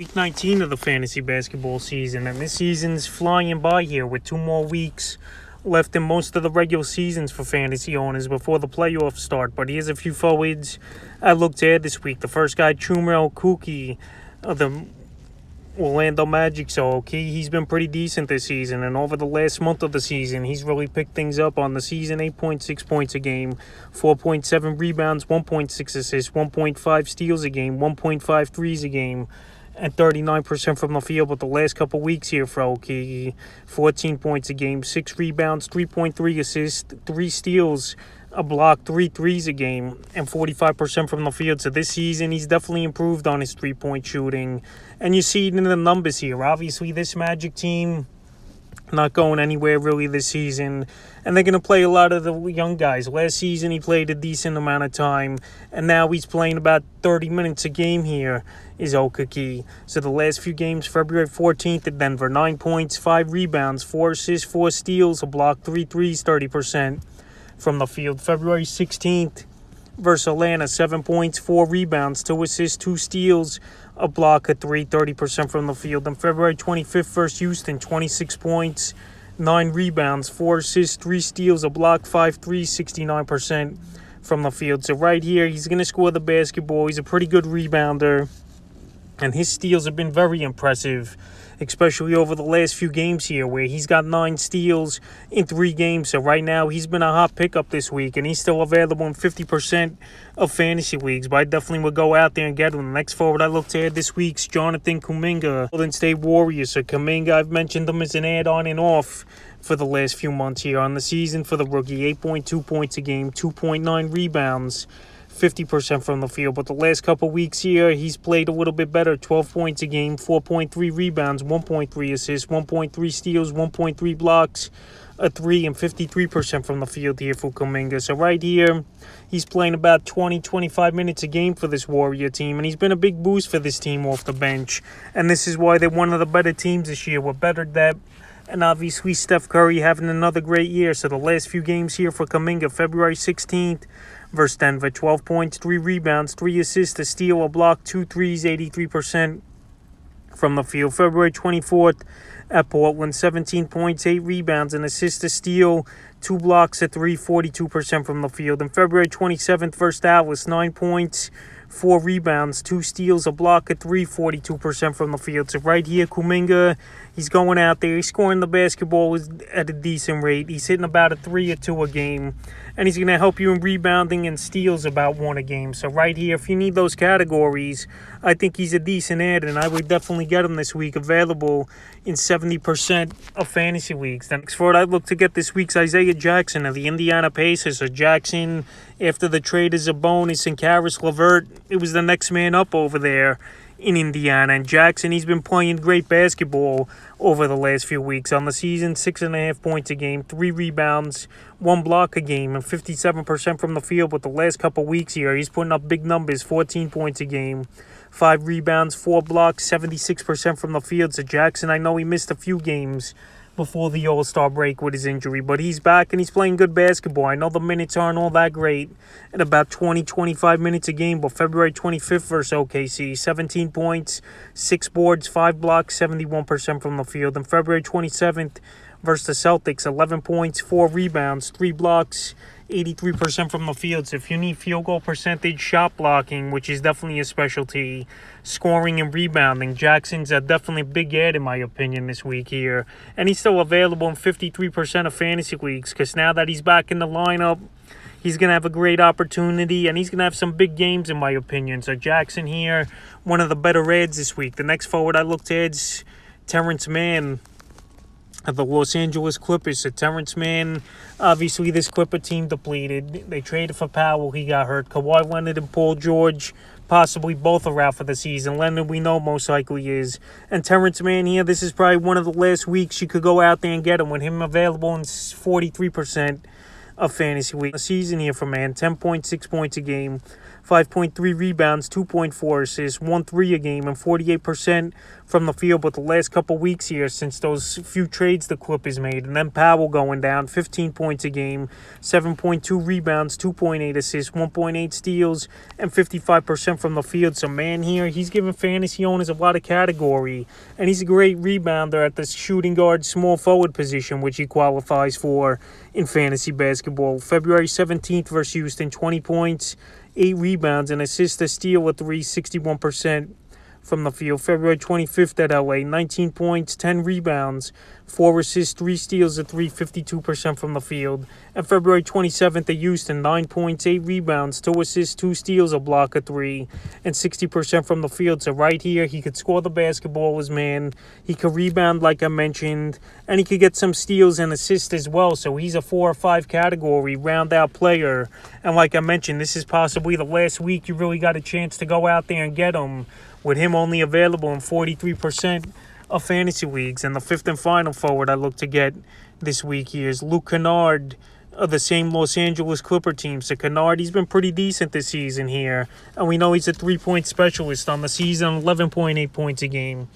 Week 19 of the fantasy basketball season, and this season's flying by here with 2 more weeks left in most of the regular seasons for fantasy owners before the playoffs start. But here's a few forwards I looked at this week. The first guy, Chumel Kuki of the Orlando Magic. So he's been pretty decent this season, and over the last month of the season, he's really picked things up on the season. 8.6 points a game, 4.7 rebounds, 1.6 assists, 1.5 steals a game, 1.5 threes a game, and 39% from the field. But the last couple weeks here for Oki, 14 points a game, 6 rebounds, 3.3 assists, 3 steals, a block, 3 threes a game, and 45% from the field. So this season, he's definitely improved on his three-point shooting. And you see it in the numbers here. Obviously, this Magic team not going anywhere really this season, and they're going to play a lot of the young guys. Last season, he played a decent amount of time, and now he's playing about 30 minutes a game here, is Okaki. So the last few games, February 14th at Denver, 9 points, 5 rebounds, 4 assists, 4 steals, a block, 3 threes, 30% from the field. February 16th versus Atlanta, 7 points, 4 rebounds, 2 assists, 2 steals, a block, a 3, 30% from the field. And February 25th versus Houston, 26 points, 9 rebounds, 4 assists, 3 steals, a block, 5 threes, 69% from the field. So right here, he's going to score the basketball. He's a pretty good rebounder, and his steals have been very impressive, especially over the last few games here, where he's got 9 steals in 3 games. So right now, he's been a hot pickup this week, and he's still available in 50% of fantasy leagues. But I definitely would go out there and get him. The next forward I looked at this week's Jonathan Kaminga, Golden State Warriors. So Kaminga, I've mentioned him as an add-on and off for the last few months here on the season for the rookie. 8.2 points a game, 2.9 rebounds, 50% from the field. But the last couple weeks here, he's played a little bit better. 12 points a game, 4.3 rebounds, 1.3 assists, 1.3 steals, 1.3 blocks, a 3, and 53% from the field here for Kaminga. So right here, he's playing about 20-25 minutes a game for this Warrior team, and he's been a big boost for this team off the bench. And this is why they're one of the better teams this year with better depth. And obviously, Steph Curry having another great year. So the last few games here for Kaminga, February 16th versus Denver, 12 points, 3 rebounds, 3 assists, a steal, a block, 2 threes, 83% from the field. February 24th at Portland, 17 points, 8 rebounds, an assist, a steal, 2 blocks, a 3, 42% from the field. And February 27th versus Dallas, 9 points, 4 rebounds, 2 steals, a block, a 3, 42% from the field. So right here, Kuminga, he's going out there. He's scoring the basketball at a decent rate. He's hitting about a 3 or 2 a game. And he's going to help you in rebounding and steals about 1 a game. So right here, if you need those categories, I think he's a decent add, and I would definitely get him this week, available in 70% of fantasy leagues. The next forward I look to get this week's Isaiah Jackson of the Indiana Pacers. So Jackson, after the trade of Sabonis and Karis LeVert, it was the next man up over there in Indiana. And Jackson, he's been playing great basketball over the last few weeks. On the season, 6.5 points a game, 3 rebounds, 1 block a game, and 57% from the field. But the last couple weeks here, he's putting up big numbers, 14 points a game, 5 rebounds, 4 blocks, 76% from the field. So Jackson, I know he missed a few games before the All-Star break with his injury, but he's back and he's playing good basketball. I know the minutes aren't all that great at about 20-25 minutes a game, but February 25th versus OKC, 17 points, 6 boards, 5 blocks, 71% from the field. And February 27th versus the Celtics, 11 points, 4 rebounds, 3 blocks, 83% from the field. So if you need field goal percentage, shot blocking, which is definitely a specialty, scoring and rebounding, Jackson's definitely a big add in my opinion this week here. And he's still available in 53% of fantasy leagues, because now that he's back in the lineup, he's going to have a great opportunity, and he's going to have some big games in my opinion. So Jackson here, one of the better adds this week. The next forward I looked at is Terrence Mann of the Los Angeles Clippers. So Terrence Mann, obviously this Clipper team depleted. They traded for Powell. He got hurt. Kawhi Leonard and Paul George, possibly both are out for the season. Leonard, we know, most likely is. And Terrence Mann here, this is probably one of the last weeks you could go out there and get him, with him available in 43% of fantasy league. The season here for Mann, 10.6 points a game, 5.3 rebounds, 2.4 assists, 1 3 a game, and 48% from the field. But the last couple weeks here, since those few trades the Clippers made, and then Powell going down, 15 points a game, 7.2 rebounds, 2.8 assists, 1.8 steals, and 55% from the field. So man here, he's giving fantasy owners a lot of category, and he's a great rebounder at the shooting guard small forward position, which he qualifies for in fantasy basketball. February 17th versus Houston, 20 points, 8 rebounds, and assist, a steal, a 3, 61% from the field. February 25th at LA, 19 points, 10 rebounds, 4 assists, 3 steals, a 3, 52% from the field. And February 27th at Houston, 9 points, 8 rebounds, 2 assists, 2 steals, a block, a 3, and 60% from the field. So right here, he could score the basketball as man. He could rebound, like I mentioned, and he could get some steals and assists as well. So he's a 4 or 5 category round-out player. And like I mentioned, this is possibly the last week you really got a chance to go out there and get him, with him only available in 43% of fantasy leagues. And the fifth and final forward I look to get this week here is Luke Kennard of the same Los Angeles Clipper team. So Kennard, he's been pretty decent this season here, and we know he's a 3-point specialist on the season, 11.8 points a game,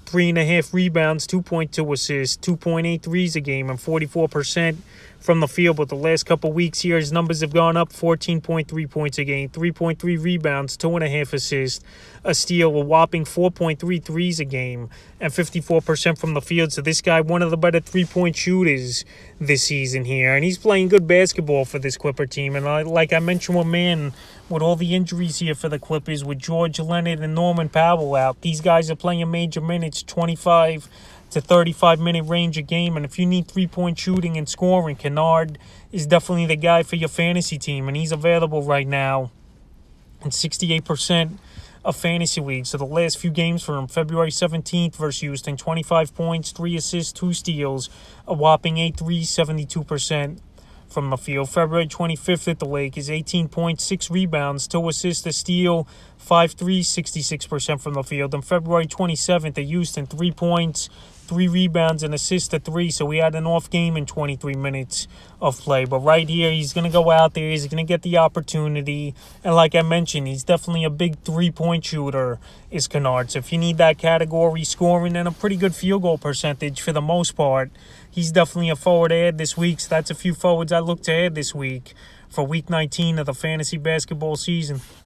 3.5 rebounds, 2.2 assists, 2.8 threes a game, and 44% from the field. But the last couple weeks here, his numbers have gone up: 14.3 points a game, 3.3 rebounds, 2.5 assists, a steal, a whopping 4.3 threes a game, and 54% from the field. So this guy, one of the better 3-point shooters this season here, and he's playing good basketball for this Clipper team. And like I mentioned with man, with all the injuries here for the Clippers, with George Leonard and Norman Powell out, these guys are playing major minutes, 25 to 35-minute range a game. And if you need 3-point shooting and scoring, Kennard is definitely the guy for your fantasy team, and he's available right now in 68% of fantasy leagues. So the last few games for him: February 17th versus Houston, 25 points, 3 assists, 2 steals, a whopping 8 threes, 72% from the field. February 25th at the Lakers, 18 points, 6 rebounds, 2 assists, a steal, 5 threes, 66% from the field. And February 27th at Houston, 3 points, 3 rebounds, and assist, a 3. So he had an off game in 23 minutes of play. But right here, he's going to go out there. He's going to get the opportunity. And like I mentioned, he's definitely a big 3-point shooter, is Kennard. So if you need that category scoring and a pretty good field goal percentage for the most part, he's definitely a forward to add this week. So that's a few forwards I look to add this week for Week 19 of the fantasy basketball season.